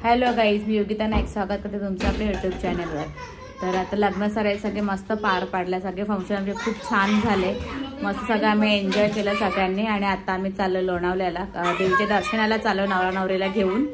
Hello guys, मी योगिता नाईक स्वागत करते तुमचं आपल्या यूट्यूब चॅनलवर। तर आता लग्न सगळे मस्त पार पाडल्या, सगळे फंक्शन आमचे खूप छान झाले, मस्त सगळं आम्ही एन्जॉय केलं सगळ्यांनी। आणि आता आम्ही चाललो लोणावळ्याला, देवीच्या दर्शनाला चाललो नवरा नवरीला घेऊन।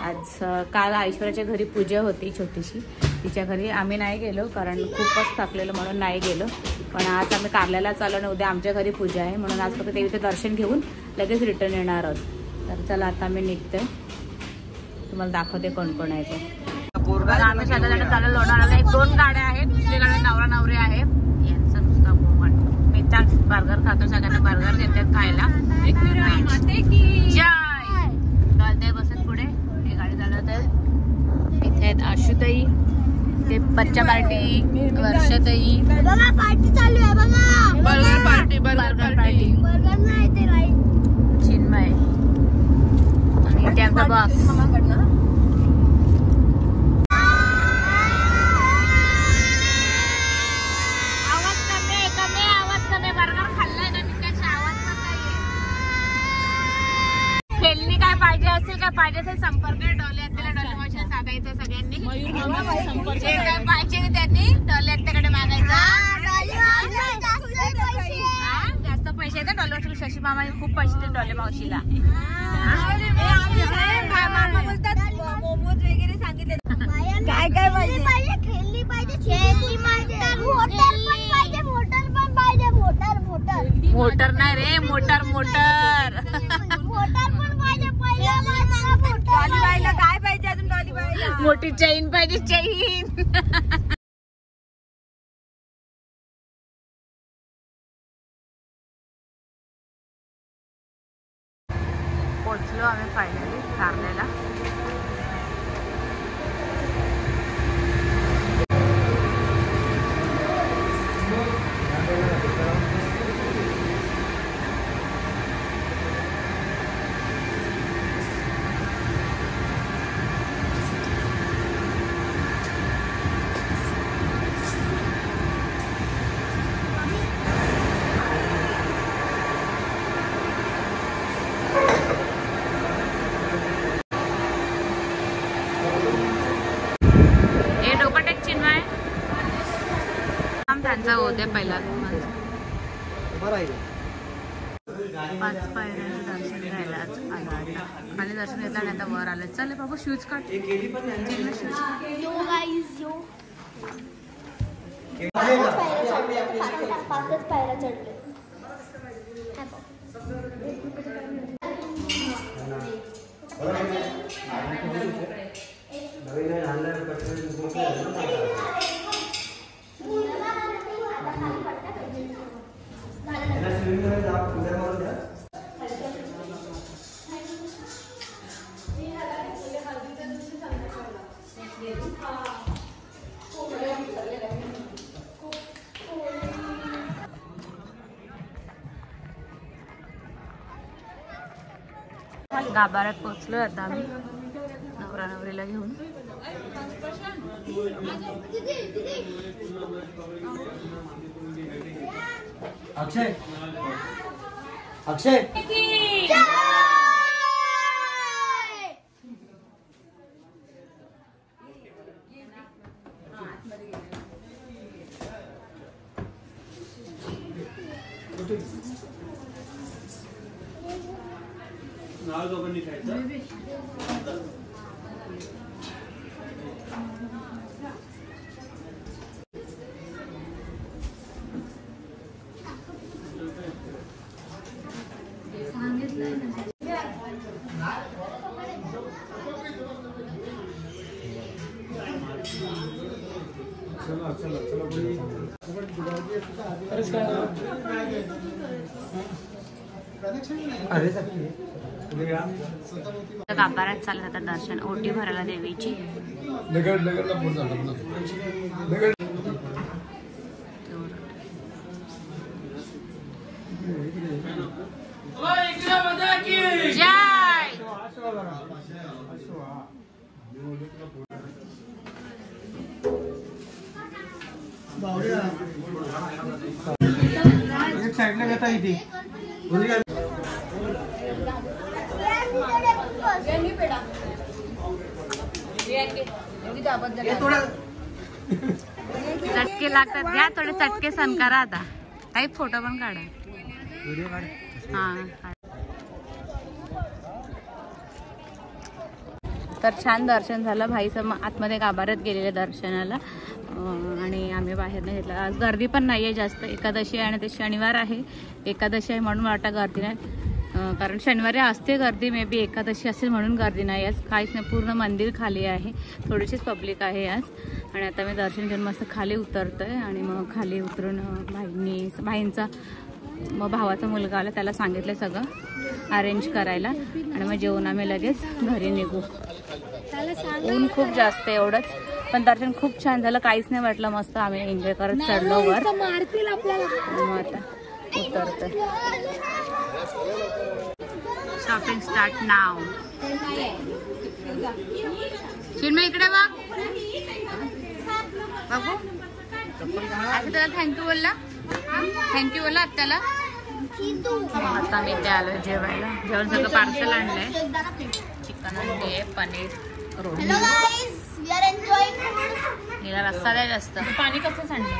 आज काल ऐश्वर्याच्या घरी पूजा होती छोटीशी, तिच्या घरी आम्ही नाही गेलो कारण खूपच थकलेलो म्हणून नाही गेलो। पण आज आम्ही कारल्याला चाललो आणि उद्या आमच्या घरी पूजा आहे, म्हणून आज फक्त देवीचं दर्शन घेऊन लगेच रिटर्न येणार आहोत। तर चला आता मी निघते, तुम्हाला दाखवते कोण कोण आहे ते। आम्ही सगळेजण चालू लोणावळ्याला, 1-2 गाड्या आहेत, दुसरी गाडी नवरा नवरी आहे। यांचा नुसता मी तर बर्गर खातो, सगळ्यांना बर्गर देतात खायला। जय बसत पुढे ही गाडी चालवत, इथे आहेत आशुताई, ते बच्चा पार्टी, वर्षाताई, पार्टी चालू आहे बघा, burger party, burger party, burger नाही ते राईट, चिन्मय आणि इथे आमचा बॉस। पाहिजे असेल संपर्क डोले मावशीला साधायचा सगळ्यांनी, जे काय पाहिजे त्यांनी डोले त्याकडे मागायचा। जास्त पैसे येतात डोले मावशीला, शशी मामा खूप पैसे देतात डोले मावशीला। मामा बोलतात मोमोज वगैरे सांगितले, काय काय पाहिजे, खेळली पाहिजे, खेळली पाहिजे, मोटर पण पाहिजे, मोटर पण पाहिजे, मोटर मोटर मोटर नाही रे, मोटर मोटर मोटर पण पाहिजे। डॉली बाईला काय पाहिजे अजून, डॉली बाईला मोठी चैन पाहिजे, चैन। पोचलो आम्ही फायनली कारल्याला। त्यांचा होते पहिला 5 पायऱ्यांचं दर्शन घ्यायला आलं, खाली दर्शन घेतलं आणि आता वर आलं। चल बाबा शूज काढ, पायऱ्या चढले। गाभाऱ्यात पोहोचलोय आता आम्ही नवरा नवरीला घेऊन। अक्षय अक्षय नाव दोघांनी खायचं। चला चला चला गाभाऱ्यात चालत आता दर्शन, ओटी भरायला देवीची। एक साइडला घेता इथे चटके लागतात घ्या थोडे चटके सण करा आता. काही फोटो पण काढा. हा तर छान दर्शन झालं. भाईचं आतमध्ये गाभाऱ्यात गेलेले दर्शनाला आणि आम्ही बाहेर नाही घेतलं. आज गर्दी पण नाही आहे जास्त. एकादशी आहे आणि ते शनिवार आहे. एकादशी आहे म्हणून वाटतं गर्दी नाही, कारण शनिवारी असते गर्दी. मे बी एकादशी असेल म्हणून गर्दी नाही. आज काहीच नाही, पूर्ण मंदिर खाली आहे. थोडीशीच पब्लिक आहे आज. आणि आता मी दर्शन घेऊन मस्त खाली उतरतोय आणि मग खाली उतरून भाईंचा मग भावाचा मुलगा आला, त्याला सांगितलं सगळं अरेंज करायला आणि मग जेवून आम्ही लगेच घरी निघू. ऊन खूप जास्त आहे एवढंच, पण दर्शन खूप छान झालं. काहीच नाही वाटलं, मस्त आम्ही एन्जॉय करत चढलो वर. मग आता उतरतोय. शॉपिंग स्टार्ट नाव. चिन्मय इकडे बघू. आता त्याला थँक्यू बोलला. थँक्यू बोला आत्याला. आता मी ते आलो जेवायला. जेवण सगळं पार्सल आणलंय. चिकन आणले, पनीर, रोटी. हिला रस्सा द्यायला जास्त. पाणी कसं सांडलं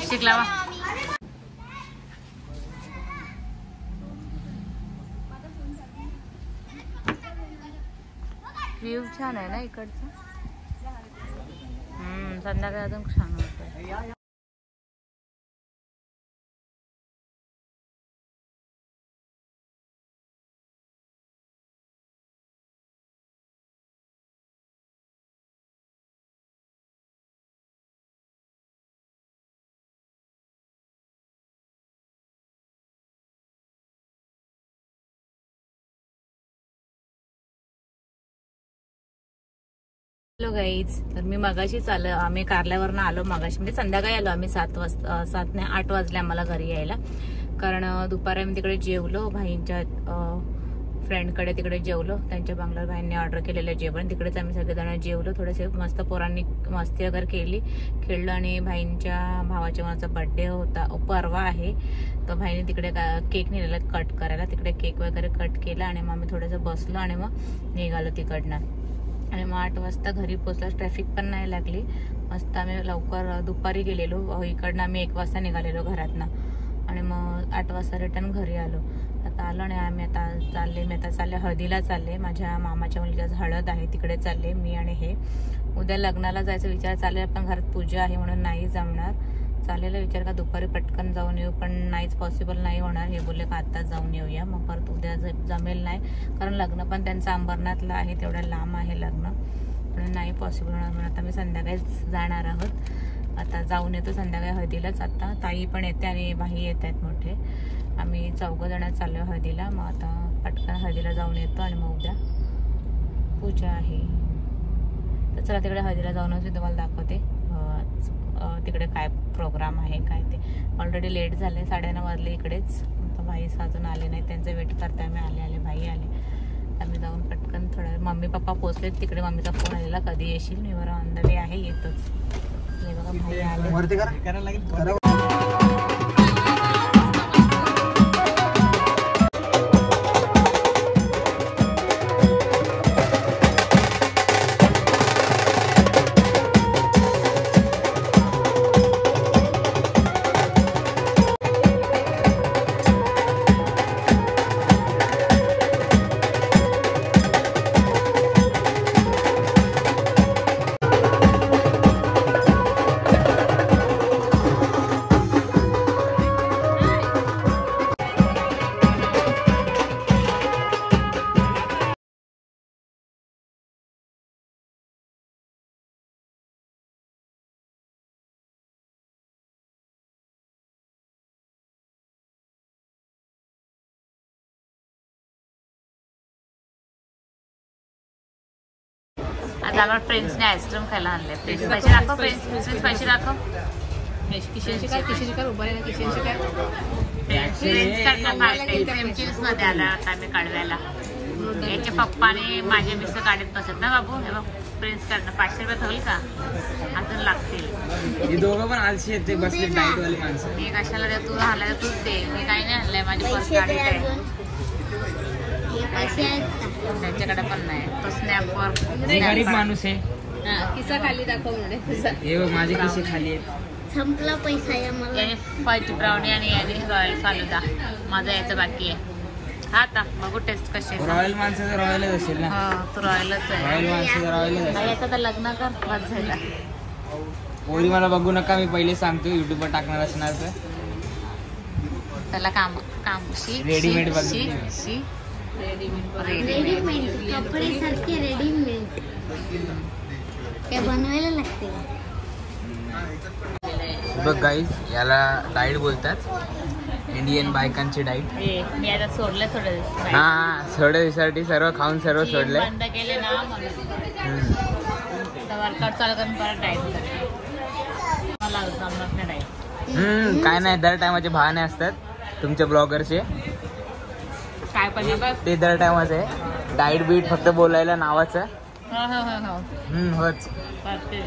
शिकला वा. व्ह्यू छान आहे ना इकडचा. संध्याकाळी अजून छान वाटतं. हॅलो गाईज, तर मी मगाशीच आलो. आम्ही कारल्यावरनं आलो मगाशी, म्हणजे संध्याकाळी आलो आम्ही 7 वाजता. 7 नाही 8 वाजले आम्हाला घरी यायला. कारण दुपारी आम्ही तिकडे जेवलो. भाईंच्या फ्रेंडकडे तिकडे जेवलो. त्यांच्या बंगल्यावर भाईंनी ऑर्डर केलेलं जेवण. तिकडेच आम्ही सगळेजण जेवलो. थोडेसे मस्त पोरांनी मस्ती वगैरे केली, खेळलो. आणि भाईंच्या भावाच्या मुलाचा बर्थडे होता, परवा आहे. तर भाईने तिकडे केक नेलेला कट करायला. तिकडे केक वगैरे कट केला आणि मग आम्ही थोडंसं बसलो आणि मग निघालो तिकडनं. आणि मग 8 वाजता घरी पोचला. ट्रॅफिक पण नाही लागली. मस्त आम्ही लवकर दुपारी गेलेलो. इकडनं आम्ही 1 वाजता निघालेलो घरातनं आणि मग 8 वाजता रिटर्न घरी आलो. आता आलो आणि आम्ही आता चालले हळदीला चालले. माझ्या मामाच्या मुलीची हळद आहे, तिकडे चालले मी आणि हे. उद्या लग्नाला जायचा विचार चालले, पण घरात पूजा आहे म्हणून नाही जमणार. चालेला विचार का दुपारी पटकन जाऊन येऊ, पण नाहीच, पॉसिबल नाही होणार. हे बोलले का आत्ताच जाऊन येऊया, मग परत उद्या जमेल नाही. कारण लग्न पण त्यांचं अंबरनाथला आहे, तेवढ्या लांब आहे लग्न, म्हणून नाही पॉसिबल होणार. म्हणून आता मी संध्याकाळीच जाणार आहोत. आता जाऊन येतो संध्याकाळी हळदीलाच. आता ताई पण येते आणि भाई येत आहेत मोठे. आम्ही 4 जण चाललो हळदीला. मग आता पटकन हळदीला जाऊन येतो आणि मग उद्या पूजा आहे. तर चला तिकडे हळदीला जाऊनच मी तुम्हाला दाखवते तिकडे काय प्रोग्राम आहे काय ते. ऑलरेडी लेट झाले, 9:30 वाजले इकडेच. तर भाई अजून आले नाही, त्यांचं वेट करते आम्ही. आले भाई आले. आम्ही जाऊन पटकन थोडं. मम्मी पप्पा पोचलेत तिकडे. मम्मीचा फोन आलेला कधी येशील. मी बरं ऑन द वे आहे, येतोच. हे बघा भाई आले. आता आम्हाला फ्रेंड्सने आईस्क्रीम खायला आणले. फ्रेंड्स पैसे दाखव. फ्रेंड्स पैसे दाखव. किशनची काय उभं आहे. किशनची काय फ्रेंड्स मध्ये आला. आता आम्ही काढवायला. याचे पप्पा आणि माझे मिस्टर काढत बसत ना बाबू. हे बघ फ्रेंड्स काढणं. 500 रुपये होईल का अजून लागतील. दोघं पण आलशी आहेत ते बसले डाएटवाले माणसं. मी कशाला दे, तू हल्ला तूच दे. मी काही नाही आणलंय. माझे पर्स काढायचं आहे. त्यांच्याकडे पण नाही तो स्नॅपवर मी गरीब माणूस आहे. किस्सा खाली दाखव म्हणे तुझा. हे बघ माझे किस्से खाली आहेत. संपला पैसा या मला. याने व्हाईट ब्राउनी आणि याने रॉयल फालुदा. माझं यायचं बाकी आहे. हा आता बघू टेस्ट कशी आहे. रॉयल माणसाचं रॉयलच असेल ना. तो रॉयलच आहे. रॉयल माणसाचं रॉयलच असेल. याचं तर लग्न कर बस झाला. पोरी मला बघू नका, मी पहिले सांगतो युट्यूबवर टाकणार असणार तर. त्याला काम Readymade बघ. रेडीमेड कपडे सारखे रेडीमेड ते बनवायला लागते. बघ गाईज, याला डाईट बोलतात. Indian बायकांची diet. मी आता सोडलं थोडं. हा, थोड्या दिवसासाठी सर्व खाऊन सर्व सोडलंय. बंद केले ना म्हणून वर्कआउट चालू करून परत डाईट मला जमत नाही डाईट. काय नाही, दर टायमाचे बहाणे असतात तुमच्या ब्लॉगरचे. काय पण बघ. ते दर टायमाचं आहे. डाईट बीट फक्त बोलायला नावाचं. हो होच. करते.